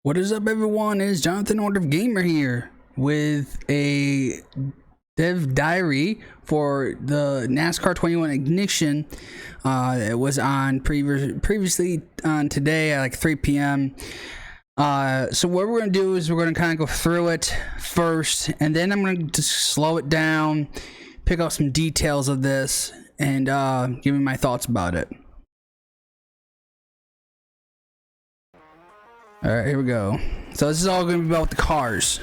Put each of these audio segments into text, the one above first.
What is up, everyone? It's Jonathan Order Gamer here with a dev diary for the NASCAR 21 Ignition. It was on previously on today at like 3 p.m. So what we're going to do is we're going to kind of go through it first, and then I'm going to just slow it down, pick out some details of this, and give you my thoughts about it. All right, here we go. So this is all going to be about the cars.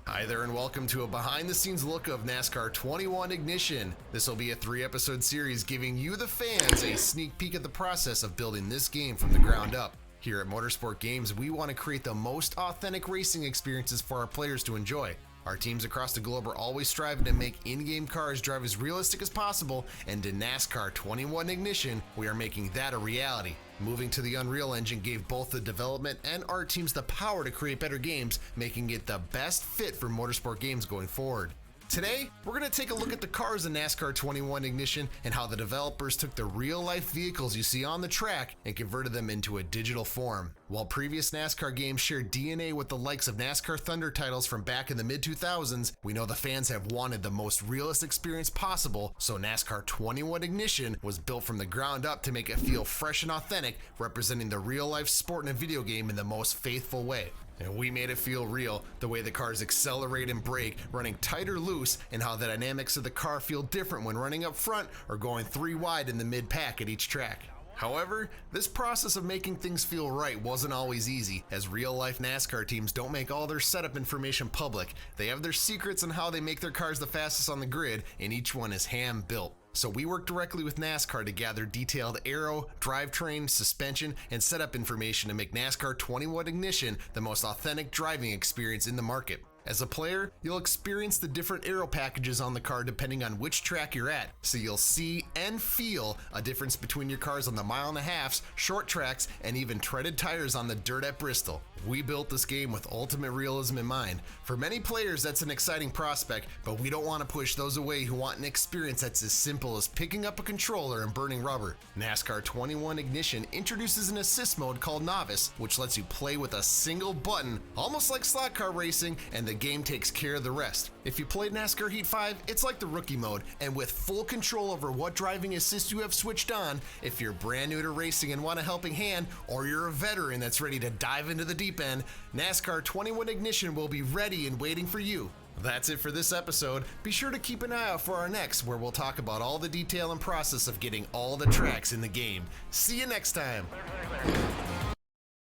Hi there and welcome to a behind-the-scenes look of NASCAR 21 Ignition. This will be a 3-episode series giving you, the fans, a sneak peek at the process of building this game from the ground up. Here at Motorsport Games, we want to create the most authentic racing experiences for our players to enjoy. Our teams across the globe are always striving to make in-game cars drive as realistic as possible, and in NASCAR 21 Ignition, we are making that a reality. Moving to the Unreal Engine gave both the development and art teams the power to create better games, making it the best fit for motorsport games going forward. Today, we're going to take a look at the cars in NASCAR 21 Ignition and how the developers took the real-life vehicles you see on the track and converted them into a digital form. While previous NASCAR games shared DNA with the likes of NASCAR Thunder titles from back in the mid-2000s, we know the fans have wanted the most realist experience possible, so NASCAR 21 Ignition was built from the ground up to make it feel fresh and authentic, representing the real-life sport in a video game in the most faithful way. And we made it feel real, the way the cars accelerate and brake, running tight or loose, and how the dynamics of the car feel different when running up front or going 3 wide in the mid-pack at each track. However, this process of making things feel right wasn't always easy, as real-life NASCAR teams don't make all their setup information public. They have their secrets on how they make their cars the fastest on the grid, and each one is hand-built. So we worked directly with NASCAR to gather detailed aero, drivetrain, suspension, and setup information to make NASCAR 21 Ignition the most authentic driving experience in the market. As a player, you'll experience the different aero packages on the car depending on which track you're at, so you'll see and feel a difference between your cars on the 1.5 miles, short tracks, and even treaded tires on the dirt at Bristol. We built this game with ultimate realism in mind. For many players, that's an exciting prospect, but we don't want to push those away who want an experience that's as simple as picking up a controller and burning rubber. NASCAR 21 Ignition introduces an assist mode called Novice, which lets you play with a single button, almost like slot car racing, and the game takes care of the rest. If you played NASCAR Heat 5, it's like the rookie mode, and with full control over what driving assist you have switched on. If you're brand new to racing and want a helping hand, or you're a veteran that's ready to dive into the deep end, NASCAR 21 Ignition will be ready and waiting for you. That's it for this episode. Be sure to keep an eye out for our next, where we'll talk about all the detail and process of getting all the tracks in the game. See you next time.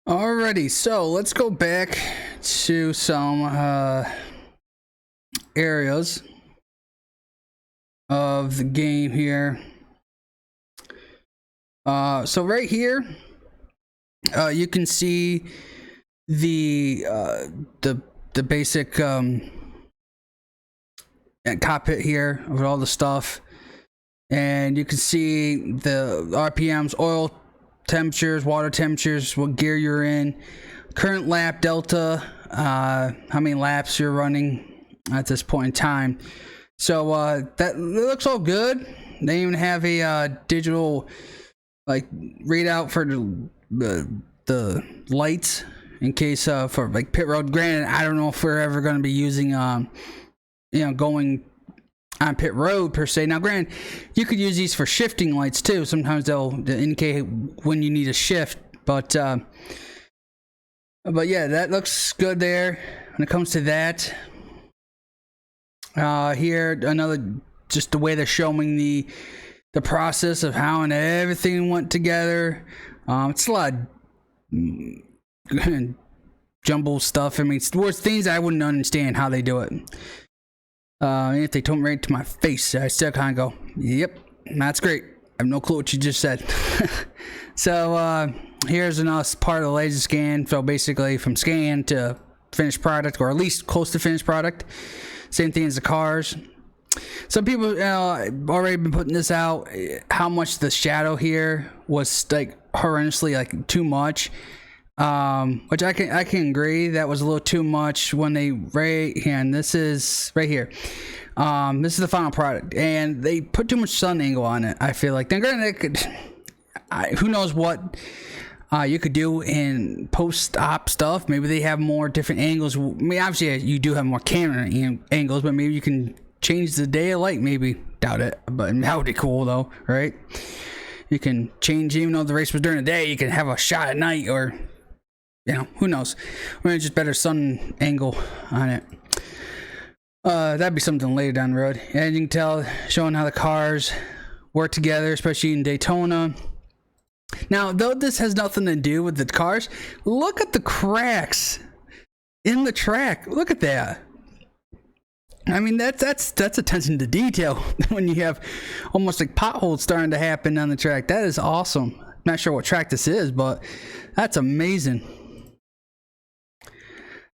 Alrighty, so let's go back to some areas of the game here. So right here, you can see the basic cockpit here with all the stuff, and you can see the RPMs, oil temperatures, water temperatures, what gear you're in, current lap delta, how many laps you're running at this point in time. So that looks all good. They even have a digital like readout for the lights in case for like pit road. Granted, I don't know if we're ever going to be using going on pit road per se. Now granted, you could use these for shifting lights too. Sometimes they'll indicate when you need a shift, but yeah, that looks good there when it comes to that. Here another, just the way they're showing the process of how and everything went together. It's a lot of jumble stuff. I mean, it's things I wouldn't understand how they do it. If they told me right to my face, I still kind of go, yep, that's great. I have no clue what you just said. So here's another part of the laser scan. So basically from scan to finished product, or at least close to finished product. Same thing as the cars. Some people already been putting this out, how much the shadow here was like horrendously like too much. Which I can agree, that was a little too much when they right here, and this is right here. This is the final product, and they put too much sun angle on it. I feel like, then granted, who knows what you could do in post-op stuff. Maybe they have more different angles. I mean, obviously you do have more camera angles, but maybe you can change the day of light. Maybe, doubt it, but that would be cool though, right? You can change, even though the race was during the day, you can have a shot at night, or who knows? Maybe just better sun angle on it. That'd be something later down the road. And you can tell, showing how the cars work together, especially in Daytona. Now, though this has nothing to do with the cars, look at the cracks in the track. Look at that. I mean, that's attention to detail when you have almost like potholes starting to happen on the track. That is awesome. Not sure what track this is, but that's amazing.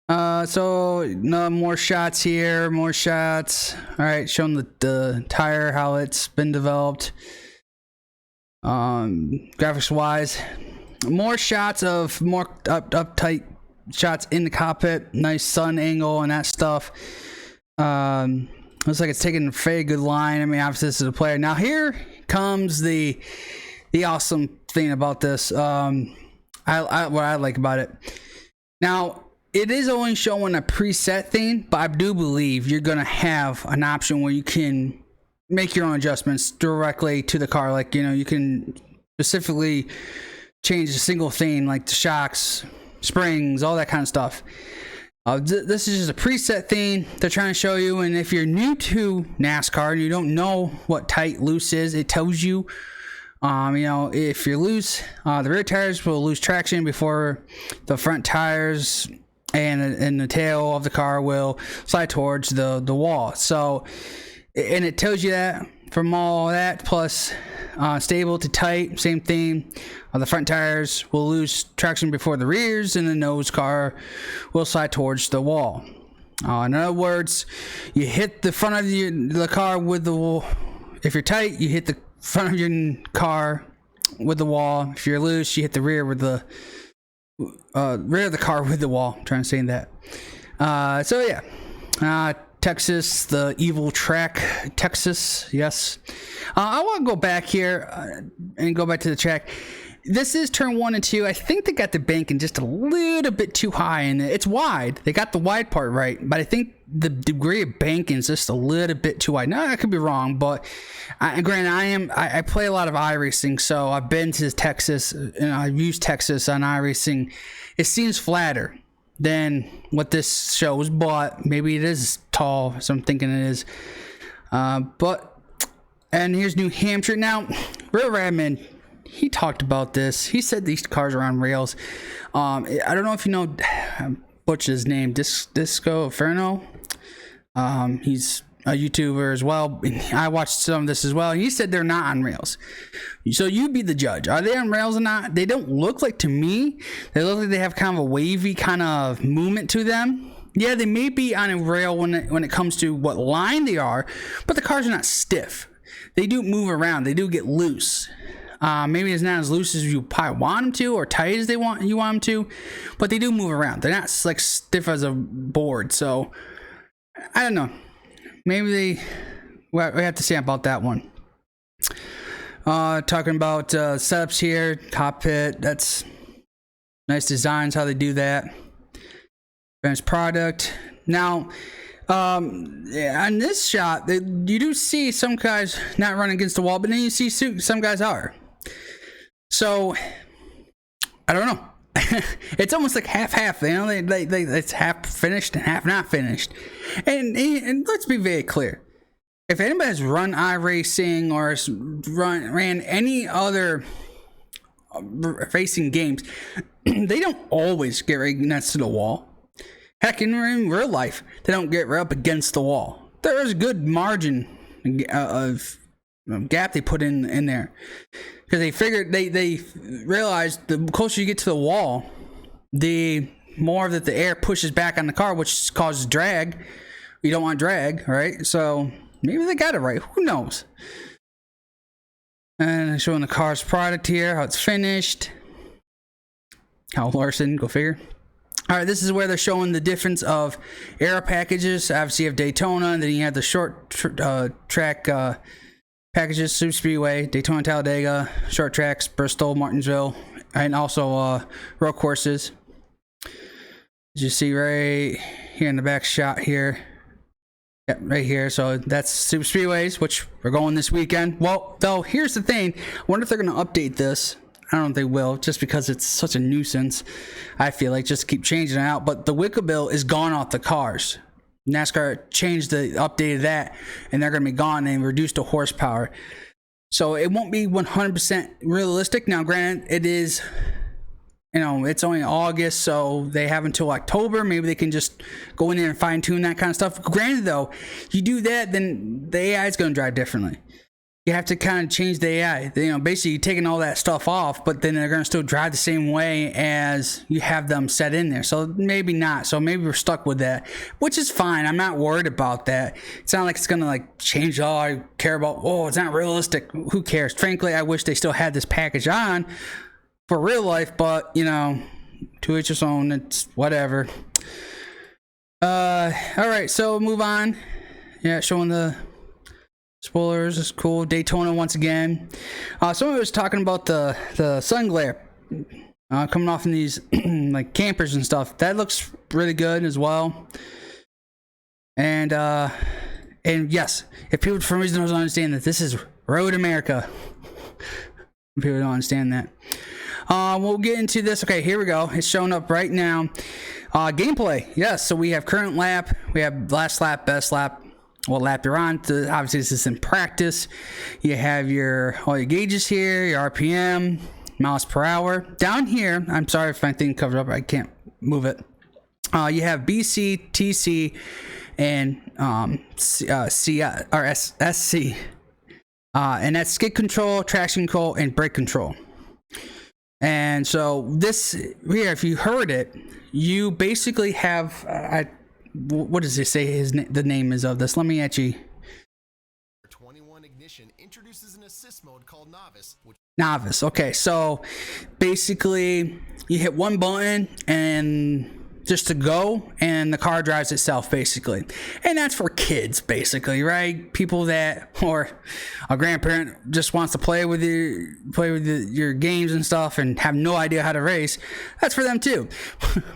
So no more shots here, more shots. All right, showing the tire, how it's been developed. Graphics wise, more shots of more uptight shots in the cockpit. Nice sun angle and that stuff. Looks like it's taking a very good line. I mean, obviously this is a player. Now here comes the awesome thing about this. What I like about it. Now, it is only showing a preset thing, but I do believe you're gonna have an option where you can make your own adjustments directly to the car. Like, you can specifically change a single thing, like the shocks, springs, all that kind of stuff. This is just a preset thing they're trying to show you. And if you're new to NASCAR and you don't know what tight loose is, it tells you. If you're loose, the rear tires will lose traction before the front tires and the tail of the car will slide towards the wall. So, and it tells you that from all that, plus stable to tight, same thing. The front tires will lose traction before the rears, and the nose car will slide towards the wall. In other words, you hit the front of the car with the wall. If you're tight, you hit the front of your car with the wall. If you're loose, you hit the rear with the rear of the car with the wall. I'm trying to say that. So yeah, Texas, the evil track, Texas. Yes. I want to go back here and go back to the track. This is turn 1 and 2. I think they got the banking just a little bit too high, and it's wide. They got the wide part right, but I think the degree of banking is just a little bit too wide. Now I could be wrong, but granted, I play a lot of iRacing, so I've been to Texas and I've used Texas on iRacing. It seems flatter than what this shows, but maybe it is tall, so I'm thinking it is. And here's New Hampshire. Now, Real Radman, he talked about this. He said these cars are on rails. I don't know if you know what's his name, Disco Inferno. He's a YouTuber as well. I watched some of this as well. He said they're not on rails. So you be the judge. Are they on rails or not? They don't look like, to me, they look like they have kind of a wavy kind of movement to them. Yeah, they may be on a rail when it comes to what line they are, but the cars are not stiff. They do move around. They do get loose. Maybe it's not as loose as you probably want them to, or tight as you want them to, but they do move around. They're not like stiff as a board. So I don't know. Maybe we have to see about that one. Talking about setups here, cockpit. That's nice designs, how they do that. Finished product. Now, on this shot, you do see some guys not running against the wall, but then you see some guys are. So, I don't know. It's almost like half-half. It's half finished and half not finished. And let's be very clear. If anybody has run iRacing or has ran any other racing games, they don't always get right next to the wall. Heck, in real life, they don't get right up against the wall. There is a good margin of gap they put in there, because they figured they realized the closer you get to the wall, the more that the air pushes back on the car, which causes drag. You don't want drag, right? So maybe they got it right. Who knows? And showing the car's product here, how it's finished. Kyle Larson, go figure. All right, this is where they're showing the difference of aero packages. Obviously, you have Daytona, and then you have the short track packages, Super Speedway, Daytona, Talladega, short tracks, Bristol, Martinsville, and also road courses. As you see right here in the back shot here. Yep, right here. So that's super speedways, which we're going this weekend. Well, though, here's the thing. I wonder if they're going to update this. I don't know if they will, just because it's such a nuisance. I feel like just keep changing it out. But the Wicca bill is gone off the cars. NASCAR updated that, and they're going to be gone and reduced the horsepower. So it won't be 100% realistic. Now, granted, it is, it's only August, so they have until October. Maybe they can just go in there and fine tune that kind of stuff. Granted, though, you do that, then the AI is going to drive differently. You have to kind of change the AI. Basically you're taking all that stuff off, but then they're going to still drive the same way as you have them set in there. So maybe not. So maybe we're stuck with that, which is fine. I'm not worried about that. It's not like it's going to change all I care about. Oh, it's not realistic. Who cares? Frankly, I wish they still had this package on for real life, but to each his own. It's whatever. All right, so move on. Yeah, showing the spoilers is cool. Daytona once again. Someone was talking about the sun glare coming off in these campers and stuff. That looks really good as well. And yes, if people for some reason don't understand that this is Road America, people don't understand that. We'll get into this. Okay, here we go. It's showing up right now. Gameplay. Yes, so we have current lap, we have last lap, best lap, what lap you're on. Obviously, this is in practice. You have all your gauges here, your RPM, miles per hour. Down here, I'm sorry if my thing covered up, I can't move it. You have BC, TC, and SC. And that's skid control, traction control, and brake control. And so this here, if you heard it, you basically have what does it say the name is of this? Let me actually. 21 Ignition introduces an assist mode called Novice. Okay, so basically you hit one button and just to go, and the car drives itself basically. And that's for kids basically, right? People or a grandparent just wants to play with your games and stuff and have no idea how to race. That's for them too.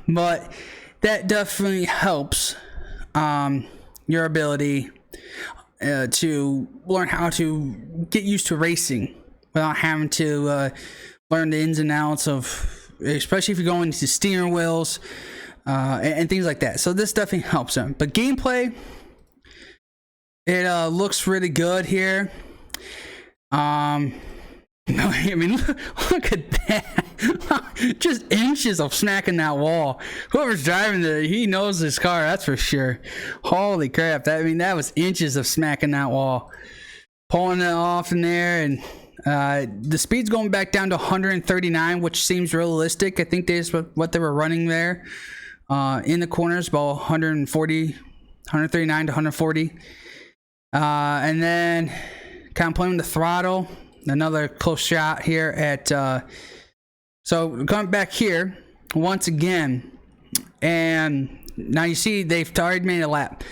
But that definitely helps your ability to learn how to get used to racing without having to learn the ins and outs of, especially if you're going into steering wheels and things like that. So this definitely helps them. But gameplay, it looks really good here. I mean, look at that. Just inches of smacking that wall. Whoever's driving he knows his car, that's for sure. Holy crap. That was inches of smacking that wall. Pulling it off in there, and the speed's going back down to 139, which seems realistic. I think that's what they were running there. In the corners, about 139 to 140. And then kind of playing with the throttle. Another close shot here at so going back here once again, and now you see they've already made a lap.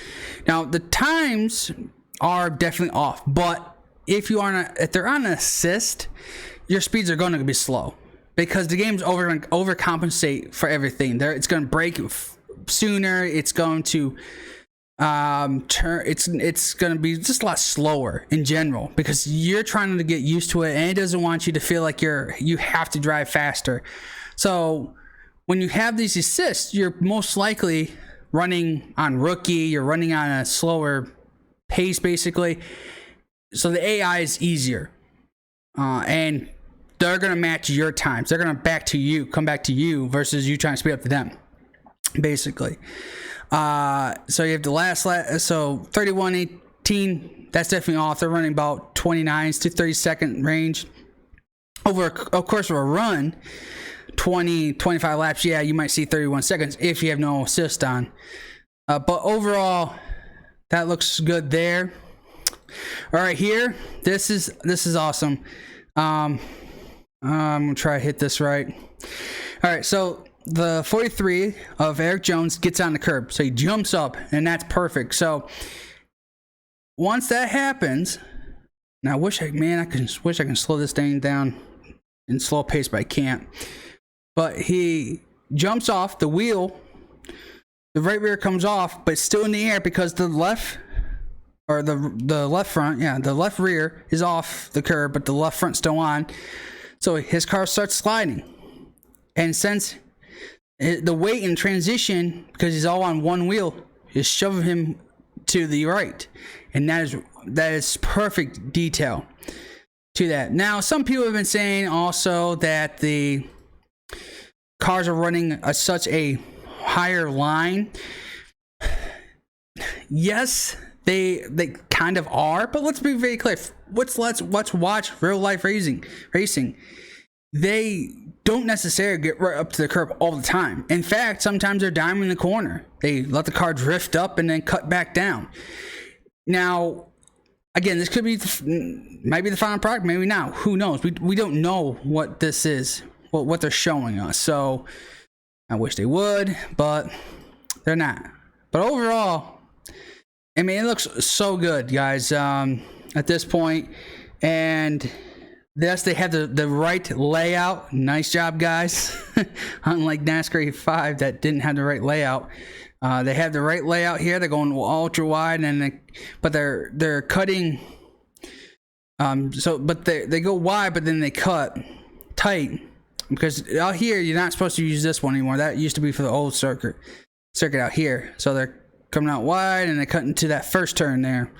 Now the times are definitely off, but if they're on an assist, your speeds are going to be slow because the game's overcompensate for everything. It's going to break sooner. It's going to it's going to be just a lot slower in general because you're trying to get used to it, and it doesn't want you to feel like you have to drive faster. So when you have these assists, you're most likely running on rookie, you're running on a slower pace basically. So the AI is easier, and they're going to match your times. They're going to come back to you versus you trying to speed up to them basically. So you have the last so 31:18, that's definitely off. They're running about 29s to 30-second range over of course for a run 20-25 laps. Yeah, you might see 31 seconds if you have no assist on, but overall that looks good there. All right, here this is awesome. I'm gonna try to hit this right. All right, so the 43 of Eric Jones gets on the curb, so he jumps up, and that's perfect. So once that happens, now I wish I can slow this thing down in slow pace, but I can't. But he jumps off the wheel. The right rear comes off, but it's still in the air because the left, or the left front, the left rear is off the curb, but the left front's still on. So his car starts sliding. And since the weight in transition, because he's all on one wheel, is shoving him to the right. And that is perfect detail to that. Now, some people have been saying also that the cars are running such a higher line. Yes, they kind of are, but let's be very clear. Let's watch real life racing. They don't necessarily get right up to the curb all the time. In fact, sometimes they're diming the corner. They let the car drift up and then cut back down. Now, again, this could be might be the final product, maybe not. Who knows? We don't know what this is, what they're showing us. So I wish they would, but they're not. But overall, I mean, it looks so good, guys, at this point. And yes, they have the right layout. Nice job, guys. Unlike NASCAR 5 that didn't have the right layout. They have the right layout here. They're going ultra wide, but they're cutting. But they go wide, but then they cut tight, because out here you're not supposed to use this one anymore. That used to be for the old circuit out here. So they're coming out wide and they cut into that first turn there.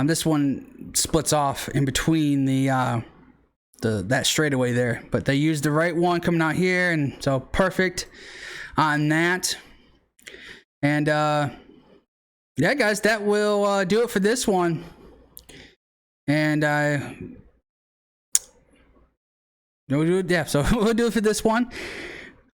This one splits off in between that straightaway there, but they used the right one coming out here, and so perfect on that. And yeah, guys, that will do it for this one. And we'll do it for this one.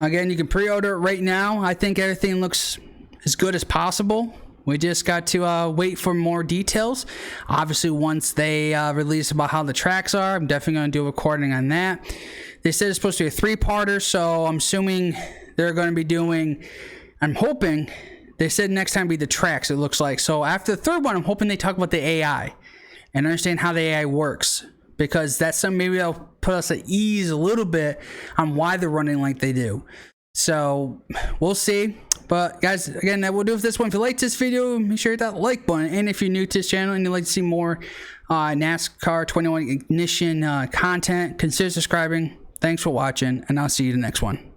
Again, you can pre-order it right now. I think everything looks as good as possible. We just got to wait for more details. Obviously, once they release about how the tracks are, I'm definitely going to do a recording on that. They said it's supposed to be a 3-parter, so I'm assuming they're going to be doing, I'm hoping, they said next time be the tracks, it looks like. So after the third one, I'm hoping they talk about the AI and understand how the AI works, because that's something maybe that'll put us at ease a little bit on why they're running like they do. So we'll see. But guys, again, that will do it for this one. If you liked this video, make sure you hit that like button. And if you're new to this channel and you'd like to see more NASCAR 21 Ignition content, consider subscribing. Thanks for watching, and I'll see you in the next one.